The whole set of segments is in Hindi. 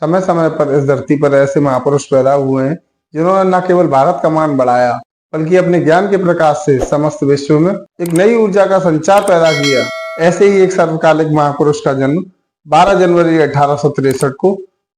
समय समय पर इस धरती पर ऐसे महापुरुष पैदा हुए हैं जिन्होंने न केवल भारत का मान बढ़ाया बल्कि अपने ज्ञान के प्रकाश से समस्त विश्व में एक नई ऊर्जा का संचार पैदा किया। ऐसे ही एक सर्वकालिक महापुरुष का जन्म 12 जनवरी 1863 को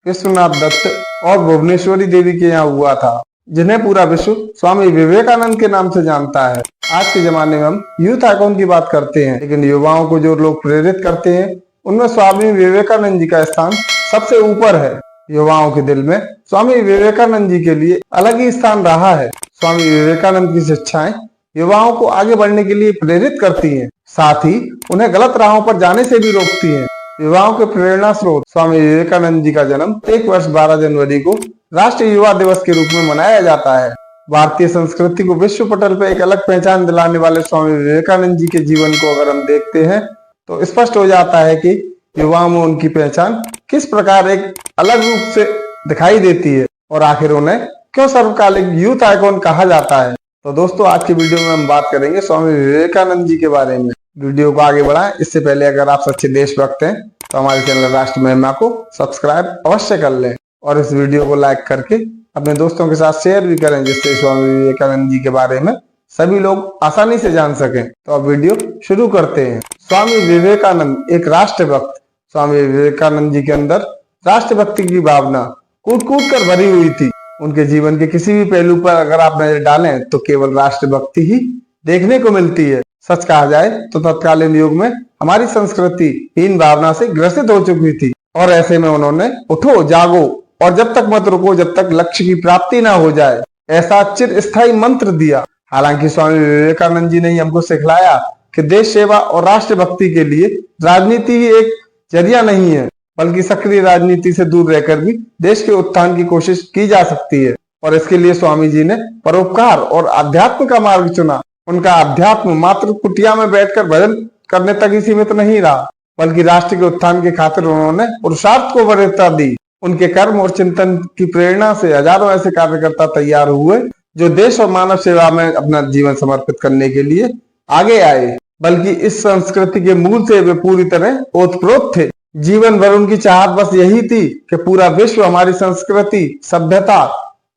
विश्वनाथ दत्त और भुवनेश्वरी देवी के यहाँ हुआ था, जिन्हें पूरा विश्व स्वामी विवेकानंद के नाम से जानता है। आज के जमाने में हम यूथ आइकॉन की बात करते हैं, लेकिन युवाओं को जो लोग प्रेरित करते हैं उनमें स्वामी विवेकानंद जी का स्थान सबसे ऊपर है। युवाओं के दिल में स्वामी विवेकानंद जी के लिए अलग ही स्थान रहा है। स्वामी विवेकानंद की शिक्षाएं युवाओं को आगे बढ़ने के लिए प्रेरित करती हैं, साथ ही उन्हें गलत राहों पर जाने से भी रोकती हैं। युवाओं के प्रेरणा स्रोत स्वामी विवेकानंद जी का जन्म एक वर्ष 12 जनवरी को राष्ट्रीय युवा दिवस के रूप में मनाया जाता है। भारतीय संस्कृति को विश्व पटल पर एक अलग पहचान दिलाने वाले स्वामी विवेकानंद जी के जीवन को अगर हम देखते हैं तो स्पष्ट हो जाता है कि युवाओं में उनकी पहचान किस प्रकार एक अलग रूप से दिखाई देती है और आखिर उन्हें क्यों सर्वकालिक यूथ आइकॉन कहा जाता है। तो दोस्तों, आज की वीडियो में हम बात करेंगे स्वामी विवेकानंद जी के बारे में। वीडियो को आगे बढ़ाएं इससे पहले अगर आप सच्चे देशभक्त हैं तो हमारे चैनल राष्ट्र महिमा को सब्सक्राइब अवश्य कर लें और इस वीडियो को लाइक करके अपने दोस्तों के साथ शेयर भी करें, जिससे स्वामी विवेकानंद जी के बारे में सभी लोग आसानी से जान सकें। तो अब वीडियो शुरू करते हैं। स्वामी विवेकानंद एक राष्ट्रभक्त। स्वामी विवेकानंद जी के अंदर राष्ट्रभक्ति की भावना कूट कूट कर भरी हुई थी। उनके जीवन के किसी भी पहलू पर अगर आप नजर डालें तो केवल राष्ट्रभक्ति ही देखने को मिलती है। सच कहा जाए तो तत्कालीन युग में हमारी संस्कृति इन भावना से ग्रसित हो चुकी थी और ऐसे में उन्होंने उठो जागो और जब तक मत रुको जब तक लक्ष्य की प्राप्ति ना हो जाए ऐसा चिरस्थायी मंत्र दिया। हालांकि स्वामी विवेकानंद जी ने ही हमको सिखलाया कि देश सेवा और राष्ट्रभक्ति के लिए राजनीति ही एक जरिया नहीं है, बल्कि सक्रिय राजनीति से दूर रहकर भी देश के उत्थान की कोशिश की जा सकती है। और इसके लिए स्वामी जी ने परोपकार और अध्यात्म का मार्ग चुना। उनका अध्यात्म मात्र कुटिया में बैठकर भजन करने तक ही सीमित नहीं रहा, बल्कि राष्ट्र के उत्थान के खातिर उन्होंने पुरुषार्थ को वरीयता दी। उनके कर्म और चिंतन की प्रेरणा से हजारों ऐसे कार्यकर्ता तैयार हुए जो देश और मानव सेवा में अपना जीवन समर्पित करने के लिए आगे आए। बल्कि इस संस्कृति के मूल से वे पूरी तरह ओतप्रोत थे। जीवन भर उनकी चाहत बस यही थी कि पूरा विश्व हमारी संस्कृति, सभ्यता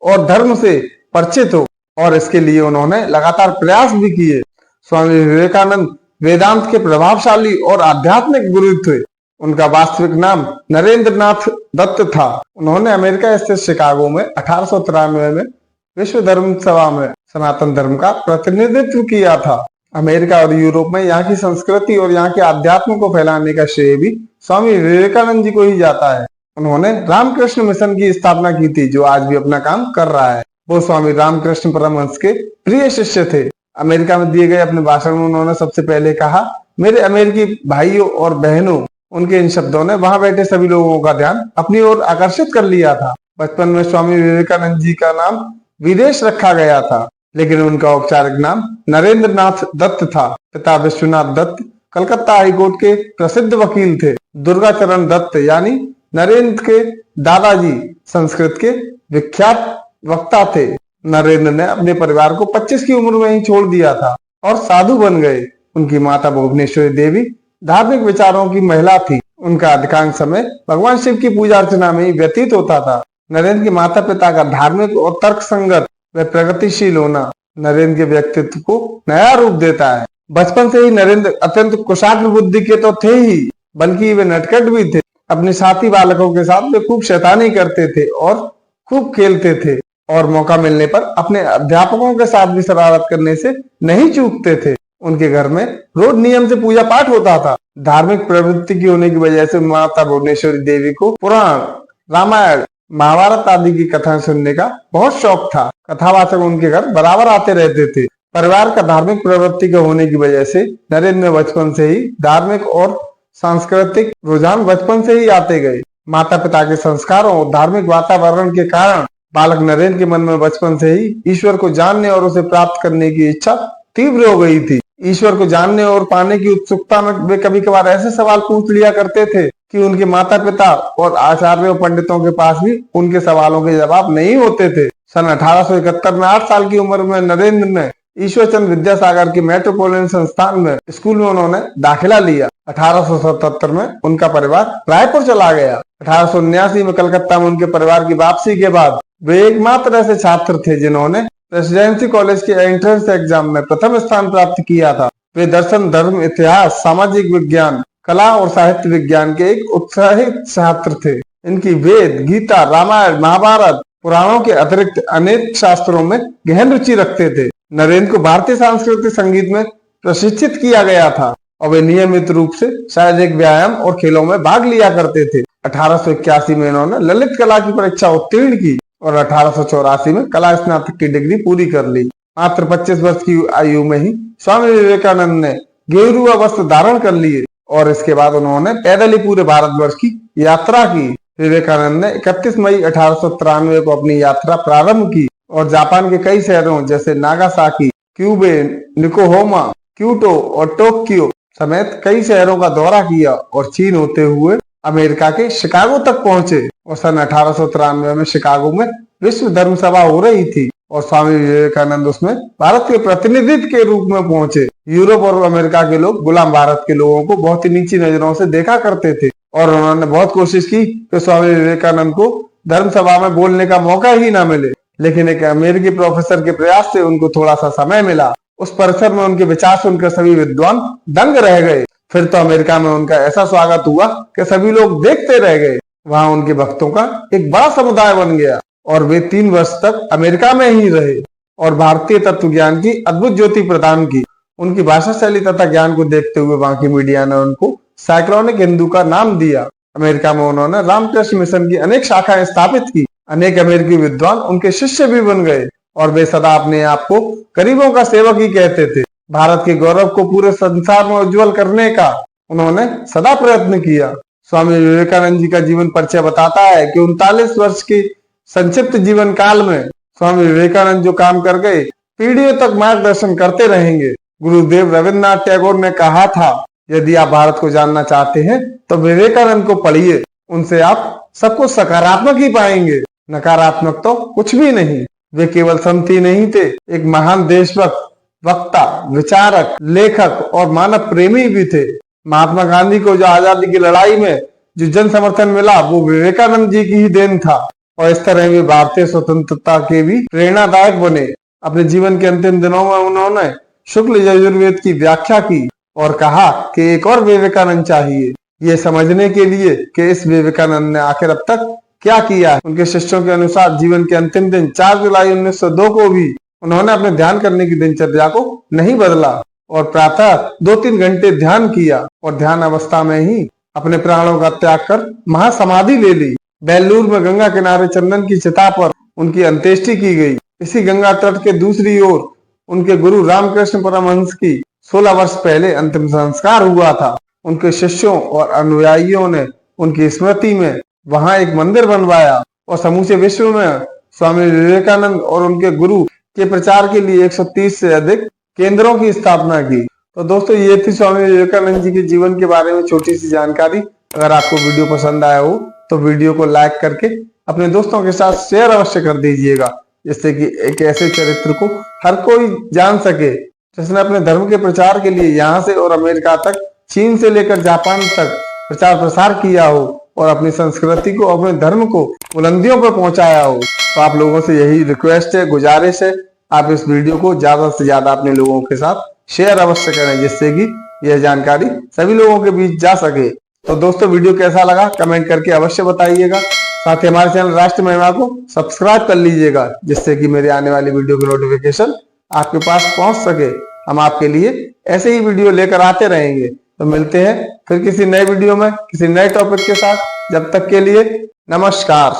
और धर्म से परिचित हो, और इसके लिए उन्होंने लगातार प्रयास भी किए। स्वामी विवेकानंद वेदांत के प्रभावशाली और आध्यात्मिक गुरु थे। उनका वास्तविक नाम नरेंद्र नाथ दत्त था। उन्होंने अमेरिका स्थित शिकागो में 1893 में विश्व धर्म सभा में सनातन धर्म का प्रतिनिधित्व किया था। अमेरिका और यूरोप में यहाँ की संस्कृति और यहाँ के आध्यात्म को फैलाने का श्रेय भी स्वामी विवेकानंद जी को ही जाता है। उन्होंने रामकृष्ण मिशन की स्थापना की थी, जो आज भी अपना काम कर रहा है। वो स्वामी रामकृष्ण परमहंस के प्रिय शिष्य थे। अमेरिका में दिए गए अपने भाषण में उन्होंने सबसे पहले कहा, मेरे अमेरिकी भाइयों और बहनों। उनके इन शब्दों ने वहां बैठे सभी लोगों का ध्यान अपनी ओर आकर्षित कर लिया था। बचपन में स्वामी विवेकानंद जी का नाम विदेश रखा गया था, लेकिन उनका औपचारिक नाम नरेंद्र नाथ दत्त था। पिता विश्वनाथ दत्त कलकत्ता हाईकोर्ट के प्रसिद्ध वकील थे। दुर्गाचरण दत्त यानी नरेंद्र के दादाजी संस्कृत के विख्यात वक्ता थे। नरेंद्र ने अपने परिवार को 25 की उम्र में ही छोड़ दिया था और साधु बन गए। उनकी माता भुवनेश्वरी देवी धार्मिक विचारों की महिला थी। उनका अधिकांश समय भगवान शिव की पूजा अर्चना में ही व्यतीत होता था। नरेंद्र के माता पिता का धार्मिक और तर्क संगत व प्रगतिशील होना नरेंद्र के व्यक्तित्व को नया रूप देता है। बचपन से ही नरेंद्र अत्यंत कुशाग्र बुद्धि के तो थे ही, बल्कि वे नटखट भी थे। अपने साथी बालकों के साथ वे खूब शैतानी करते थे और खूब खेलते थे, और मौका मिलने पर अपने अध्यापकों के साथ भी शरारत करने से नहीं चूकते थे। उनके घर में रोज नियम से पूजा पाठ होता था। धार्मिक प्रवृत्ति की होने की वजह से माता भुवनेश्वरी देवी को पुराण, रामायण, महाभारत आदि की कथाएं सुनने का बहुत शौक था। कथावाचक उनके घर बराबर आते रहते थे। परिवार का धार्मिक प्रवृत्ति के होने की वजह से नरेंद्र में बचपन से ही धार्मिक और सांस्कृतिक रुझान बचपन से ही आते गए। माता पिता के संस्कारों और धार्मिक वातावरण के कारण बालक नरेंद्र के मन में बचपन से ही ईश्वर को जानने और उसे प्राप्त करने की इच्छा तीव्र हो गई थी। ईश्वर को जानने और पाने की उत्सुकता में वे कभी कभार ऐसे सवाल पूछ लिया करते थे कि उनके माता पिता और आचार्य और पंडितों के पास भी उनके सवालों के जवाब नहीं होते थे। सन 1871 में 8 साल की उम्र में नरेंद्र ने ईश्वरचंद विद्यासागर के मेट्रोपोलिटन संस्थान में स्कूल में उन्होंने दाखिला लिया। 1877 में उनका परिवार रायपुर चला गया। 1879 में कलकत्ता में उनके परिवार की वापसी के बाद वे एकमात्र ऐसे छात्र थे जिन्होंने प्रेसिडेंसी कॉलेज के एंट्रेंस एग्जाम में प्रथम स्थान प्राप्त किया था। वे दर्शन, धर्म, इतिहास, सामाजिक विज्ञान, कला और साहित्य विज्ञान के एक उत्साहित छात्र थे। इनकी वेद, गीता, रामायण, महाभारत, पुराणों के अतिरिक्त अनेक शास्त्रों में गहन रुचि रखते थे। नरेंद्र को भारतीय सांस्कृतिक संगीत में प्रशिक्षित किया गया था और वे नियमित रूप से शारीरिक व्यायाम और खेलों में भाग लिया करते थे। 1881 में इन्होंने ललित कला की परीक्षा उत्तीर्ण की और 1884 में कला स्नातक की डिग्री पूरी कर ली। मात्र 25 वर्ष की आयु में ही स्वामी विवेकानंद ने गेरुआ वस्त्र धारण कर लिए और इसके बाद उन्होंने पैदल ही पूरे भारतवर्ष की यात्रा की। विवेकानंद ने 31 मई 1893 को अपनी यात्रा प्रारंभ की और जापान के कई शहरों जैसे नागासाकी, क्यूबे, निकोहोमा, क्यूटो और टोक्यो समेत कई शहरों का दौरा किया और चीन होते हुए अमेरिका के शिकागो तक पहुंचे और सन 1893 में शिकागो में विश्व धर्म सभा हो रही थी और स्वामी विवेकानंद उसमें भारत के प्रतिनिधित्व के रूप में पहुंचे। यूरोप और अमेरिका के लोग गुलाम भारत के लोगों को बहुत ही नीची नजरों से देखा करते थे और उन्होंने बहुत कोशिश की कि स्वामी विवेकानंद को धर्म सभा में बोलने का मौका ही ना मिले, लेकिन एक अमेरिकी प्रोफेसर के प्रयास से उनको थोड़ा सा समय मिला। उस परिसर में उनके विचार सुनकर सभी विद्वान दंग रह गए। फिर तो अमेरिका में उनका ऐसा स्वागत हुआ कि सभी लोग देखते रह गए। वहां उनके भक्तों का एक बड़ा समुदाय बन गया और वे 3 वर्ष तक अमेरिका में ही रहे और भारतीय तत्व ज्ञान की अद्भुत ज्योति प्रदान की। उनकी भाषा शैली तथा ज्ञान को देखते हुए वहां की मीडिया ने उनको साइक्लोनिक हिंदू का नाम दिया। अमेरिका में उन्होंने रामकृष्ण मिशन की अनेक शाखाएं स्थापित की। अनेक अमेरिकी विद्वान उनके शिष्य भी बन गए और वे सदा अपने आप को गरीबों का सेवक ही कहते थे। भारत के गौरव को पूरे संसार में उज्जवल करने का उन्होंने सदा प्रयत्न किया। स्वामी विवेकानंद जी का जीवन परिचय बताता है कि 39 वर्ष के संक्षिप्त जीवन काल में स्वामी विवेकानंद जो काम कर गए, पीढ़ियों तक मार्गदर्शन करते रहेंगे। गुरुदेव रविन्द्रनाथ टैगोर ने कहा था, यदि आप भारत को जानना चाहते हैं तो विवेकानंद को पढ़िए, उनसे आप सब कुछ सकारात्मक ही पाएंगे, नकारात्मक तो कुछ भी नहीं। वे केवल संत ही नहीं थे, एक महान देशभक्त, वक्ता, विचारक, लेखक और मानव प्रेमी भी थे। महात्मा गांधी को जो आजादी की लड़ाई में जो जन समर्थन मिला वो विवेकानंद जी की ही देन था और इस तरह वे भारतीय स्वतंत्रता के भी प्रेरणादायक बने। अपने जीवन के अंतिम दिनों में उन्होंने शुक्ल यजुर्वेद की व्याख्या की और कहा कि एक और विवेकानंद चाहिए, ये समझने के लिए कि इस विवेकानंद ने आखिर अब तक क्या किया है। उनके शिष्यों के अनुसार जीवन के अंतिम दिन 4 जुलाई 1902 को भी उन्होंने अपने ध्यान करने की दिनचर्या को नहीं बदला और प्रातः 2-3 घंटे ध्यान किया और ध्यान अवस्था में ही अपने प्राणों का त्याग कर महासमाधि ले ली। बेलूर में गंगा किनारे चंदन की चिता पर उनकी अंत्येष्टि की गई। इसी गंगा तट के दूसरी ओर उनके गुरु रामकृष्ण परमहंस की 16 वर्ष पहले अंतिम संस्कार हुआ था। उनके शिष्यों और अनुयायियों ने उनकी स्मृति में वहां एक मंदिर बनवाया और समूचे विश्व में स्वामी विवेकानंद और उनके गुरु के प्रचार के लिए 130 से अधिक केंद्रों की स्थापना की। तो दोस्तों, ये थी स्वामी विवेकानंद जी के जीवन के बारे में छोटी सी जानकारी। अगर आपको वीडियो पसंद आया हो तो वीडियो को लाइक करके अपने दोस्तों के साथ शेयर अवश्य कर दीजिएगा, जिससे कि एक ऐसे चरित्र को हर कोई जान सके जिसने अपने धर्म के प्रचार के लिए यहाँ से और अमेरिका तक, चीन से लेकर जापान तक प्रचार प्रसार किया हो और अपनी संस्कृति को, अपने धर्म को बुलंदियों पर पहुंचाया हो। तो आप लोगों से यही रिक्वेस्ट है, गुजारिश है, आप इस वीडियो को ज्यादा से ज्यादा अपने लोगों के साथ शेयर अवश्य करें, जिससे कि यह जानकारी सभी लोगों के बीच जा सके। तो दोस्तों, वीडियो कैसा लगा कमेंट करके अवश्य बताइएगा। साथ ही हमारे चैनल राष्ट्र महिमा को सब्सक्राइब कर लीजिएगा, जिससे कि मेरे आने वाली वीडियो की नोटिफिकेशन आपके पास पहुंच सके। हम आपके लिए ऐसे ही वीडियो लेकर आते रहेंगे। तो मिलते हैं फिर किसी नए वीडियो में किसी नए टॉपिक के साथ। जब तक के लिए नमस्कार।